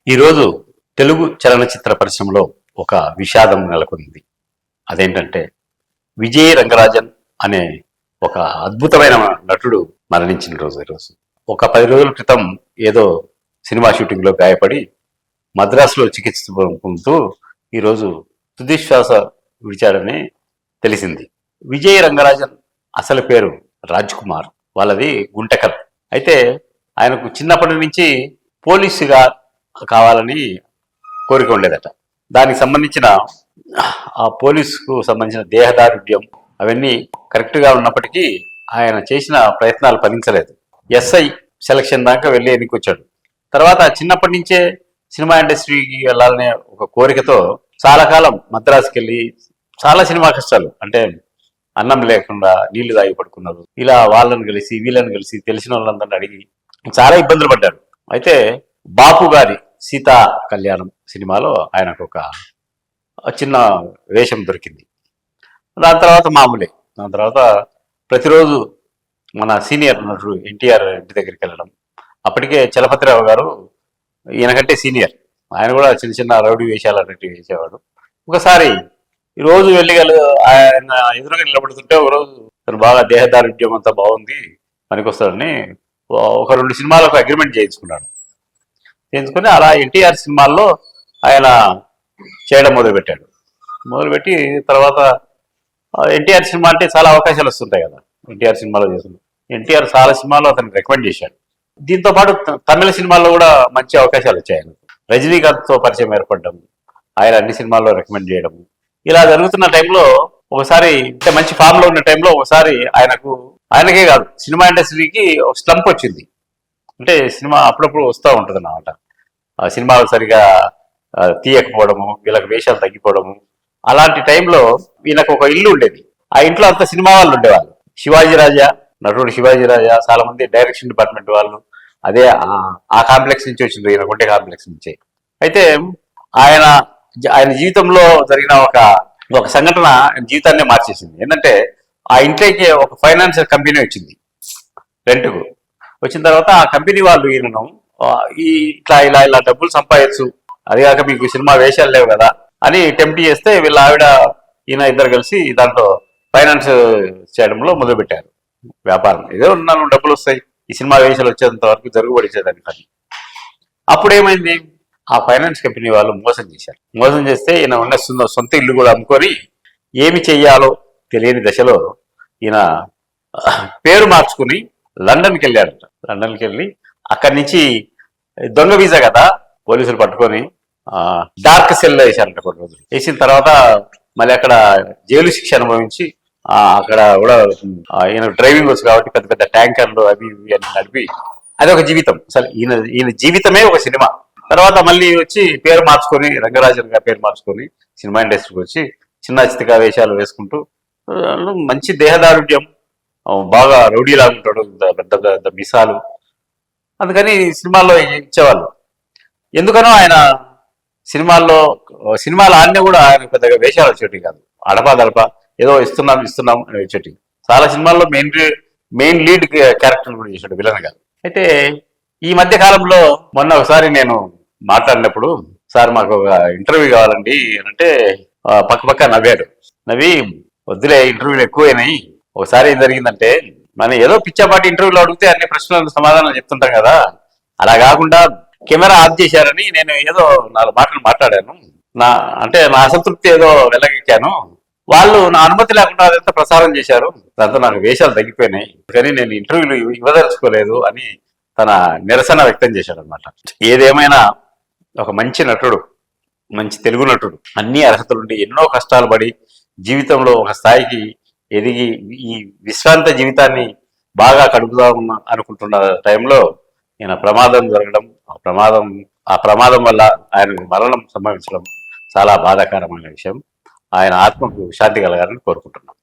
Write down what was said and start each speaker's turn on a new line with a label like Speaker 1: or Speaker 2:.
Speaker 1: ఈరోజు తెలుగు చలనచిత్ర పరిశ్రమలో ఒక విషాదం నెలకొంది. అదేంటంటే విజయ్ రంగరాజన్ అనే ఒక అద్భుతమైన నటుడు మరణించిన రోజు ఈరోజు. ఒక 10 రోజుల క్రితం ఏదో సినిమా షూటింగ్లో గాయపడి మద్రాసులో చికిత్స పొందుతూ ఈరోజు తుదిశ్వాస విడిచాడని తెలిసింది. విజయ్ రంగరాజన్ అసలు పేరు రాజ్ కుమార్, వాళ్ళది గుంటకల్. అయితే ఆయనకు చిన్నప్పటి నుంచి పోలీసుగా కావాలని కోరిక ఉండేదట. దానికి సంబంధించిన ఆ పోలీసుకు సంబంధించిన దేహదారుఢ్యం అవన్నీ కరెక్ట్గా ఉన్నప్పటికీ ఆయన చేసిన ప్రయత్నాలు ఫలించలేదు. ఎస్ఐ సెలక్షన్ దాకా వెళ్ళి ఎన్నికొచ్చాడు. తర్వాత చిన్నప్పటి నుంచే సినిమా ఇండస్ట్రీకి వెళ్ళాలనే ఒక కోరికతో చాలా కాలం మద్రాసుకి వెళ్ళి చాలా సినిమా కష్టాలు, అంటే అన్నం లేకుండా నీళ్లు తాగి పడుకున్నారు. ఇలా వాళ్ళని కలిసి వీళ్ళని కలిసి తెలిసిన వాళ్ళందరినీ అడిగి చాలా ఇబ్బందులు పడ్డారు. అయితే బాపు గారి సీతా కళ్యాణం సినిమాలో ఆయనకు ఒక చిన్న వేషం దొరికింది. దాని తర్వాత మామూలే. దాని తర్వాత ప్రతిరోజు మన సీనియర్ నటుడు ఎన్టీఆర్ ఇంటి దగ్గరికి వెళ్ళడం. అప్పటికే చలపతిరావు గారు ఈయనకంటే సీనియర్, ఆయన కూడా చిన్న చిన్న రౌడీ వేషాలు అన్నట్టు వేసేవాడు. ఒకసారి రోజు వెళ్ళి ఆయన ఎదురుగా నిలబడుతుంటే ఒకరోజు తను బాగా దేహదారుఢ్యం అంతా బాగుంది, పనికొస్తాడని ఒక 2 సినిమాలకు అగ్రిమెంట్ చేయించుకున్నాడు. చేయించుకొని అలా ఎన్టీఆర్ సినిమాల్లో ఆయన చేయడం మొదలుపెట్టాడు. మొదలుపెట్టి తర్వాత ఎన్టీఆర్ సినిమా అంటే చాలా అవకాశాలు వస్తుంటాయి కదా, ఎన్టీఆర్ సినిమాలో చేస్తుంది. ఎన్టీఆర్ చాలా సినిమాల్లో అతను రికమెండ్ చేశాడు. దీంతో పాటు తమిళ సినిమాల్లో కూడా మంచి అవకాశాలు వచ్చాయి ఆయనకు. రజనీకాంత్తో పరిచయం ఏర్పడడం, ఆయన అన్ని సినిమాల్లో రికమెండ్ చేయడం, ఇలా జరుగుతున్న టైంలో ఒకసారి అంటే మంచి ఫామ్ లో ఉన్న టైంలో ఒకసారి ఆయనకే కాదు సినిమా ఇండస్ట్రీకి ఒక స్లంప్ వచ్చింది. అంటే సినిమా అప్పుడప్పుడు వస్తూ ఉంటుంది అన్నమాట. ఆ సినిమాలు సరిగా తీయకపోవడము, వీళ్ళకి వేషాలు తగ్గిపోవడము. అలాంటి టైంలో ఈయనకు ఒక ఇల్లు ఉండేది. ఆ ఇంట్లో అంత సినిమా వాళ్ళు ఉండేవాళ్ళు. శివాజీ రాజా, నటుడు శివాజీ రాజా, చాలా మంది డైరెక్షన్ డిపార్ట్మెంట్ వాళ్ళు, అదే ఆ కాంప్లెక్స్ నుంచి వచ్చింది, ఈయన గుంటె కాంప్లెక్స్ నుంచి. అయితే ఆయన జీవితంలో జరిగిన ఒక సంఘటన జీవితాన్నే మార్చేసింది. ఏంటంటే ఆ ఇంట్లోకి ఒక ఫైనాన్షియల్ కంపెనీ వచ్చింది రెంట్కు. వచ్చిన తర్వాత ఆ కంపెనీ వాళ్ళు ఈయనను ఇట్లా ఇలా ఇలా డబ్బులు సంపాదించు, అది కాక మీకు సినిమా వేషాలు లేవు కదా అని టెంప్ట్ చేస్తే వీళ్ళ ఈయన ఇద్దరు కలిసి దాంట్లో ఫైనాన్స్ చేయడంలో మొదలుపెట్టారు వ్యాపారం. ఏదో నన్ను డబ్బులు వస్తాయి, ఈ సినిమా వేషాలు వచ్చేంత వరకు జరుగుబడిచేదాన్ని కానీ. అప్పుడు ఏమైంది, ఆ ఫైనాన్స్ కంపెనీ వాళ్ళు మోసం చేశారు. మోసం చేస్తే ఈయన ఉన్న సొంత ఇల్లు కూడా అమ్ముకొని ఏమి చెయ్యాలో తెలియని దశలో ఈయన పేరు మార్చుకుని లండన్కి వెళ్ళాడట. లండన్కి వెళ్ళి అక్కడి నుంచి దొంగ వీసా కదా పోలీసులు పట్టుకొని డార్క్ సెల్లో వేశారంట కొన్ని రోజులు. వేసిన తర్వాత మళ్ళీ అక్కడ జైలు శిక్ష అనుభవించి అక్కడ కూడా ఈయన డ్రైవింగ్ వచ్చు కాబట్టి పెద్ద పెద్ద ట్యాంకర్లు అవి ఇవి అని నడిపి అదొక జీవితం. అసలు ఈయన జీవితమే ఒక సినిమా. తర్వాత మళ్ళీ వచ్చి పేరు మార్చుకొని రంగరాజన్ గా పేరు మార్చుకొని సినిమా ఇండస్ట్రీకి వచ్చి చిన్న చిత్తగా వేషాలు వేసుకుంటూ మంచి దేహదారుఢ్యం, బాగా రౌడీలాగా ఉంటాడు, పెద్ద పెద్ద మిసాలు. అందుకని సినిమాల్లో ఇచ్చేవాళ్ళు. ఎందుకనో ఆయన సినిమాలు ఆడినా కూడా ఆయన పెద్దగా వేషాలు వచ్చేటి కాదు, అడపా ఏదో ఇస్తున్నాం అని వచ్చేటి. చాలా సినిమాల్లో మెయిన్ లీడ్ క్యారెక్టర్ కూడా చేశాడు విలన్ గా. అయితే ఈ మధ్య కాలంలో మొన్న ఒకసారి నేను మాట్లాడినప్పుడు, సార్ మాకు ఒక ఇంటర్వ్యూ కావాలండి అంటే పక్క నవ్వి వద్దులే ఇంటర్వ్యూలు ఎక్కువైనాయి. ఒకసారి ఏం జరిగిందంటే, మనం ఏదో పిచ్చాపాటి ఇంటర్వ్యూలో అడిగితే అన్ని ప్రశ్నలకు సమాధానం చెప్తుంటాం కదా, అలా కాకుండా కెమెరా ఆఫ్ చేశారని నేను ఏదో 4 మాటలు మాట్లాడాను. నా అసంతృప్తి ఏదో వెళ్ళగెక్కాను. వాళ్ళు నా అనుమతి లేకుండా అదంతా ప్రసారం చేశారు, దాంతో నాకు వేషాలు తగ్గిపోయినాయి, కానీ నేను ఇంటర్వ్యూలు ఇవ్వదలుచుకోలేదు అని తన నిరసన వ్యక్తం చేశాడు అనమాట. ఏదేమైనా ఒక మంచి నటుడు, మంచి తెలుగు నటుడు, అన్ని అర్హతలుండి ఎన్నో కష్టాలు పడి జీవితంలో ఒక స్థాయికి ఎదిగి ఈ విశ్రాంత జీవితాన్ని బాగా గడుపుదాం అనుకుంటున్న టైంలో ఈయన ప్రమాదం జరగడం, ఆ ప్రమాదం వల్ల ఆయనకు మరణం సంభవించడం చాలా బాధాకరమైన విషయం. ఆయన ఆత్మకు శాంతి కలగాలని కోరుకుంటున్నాం.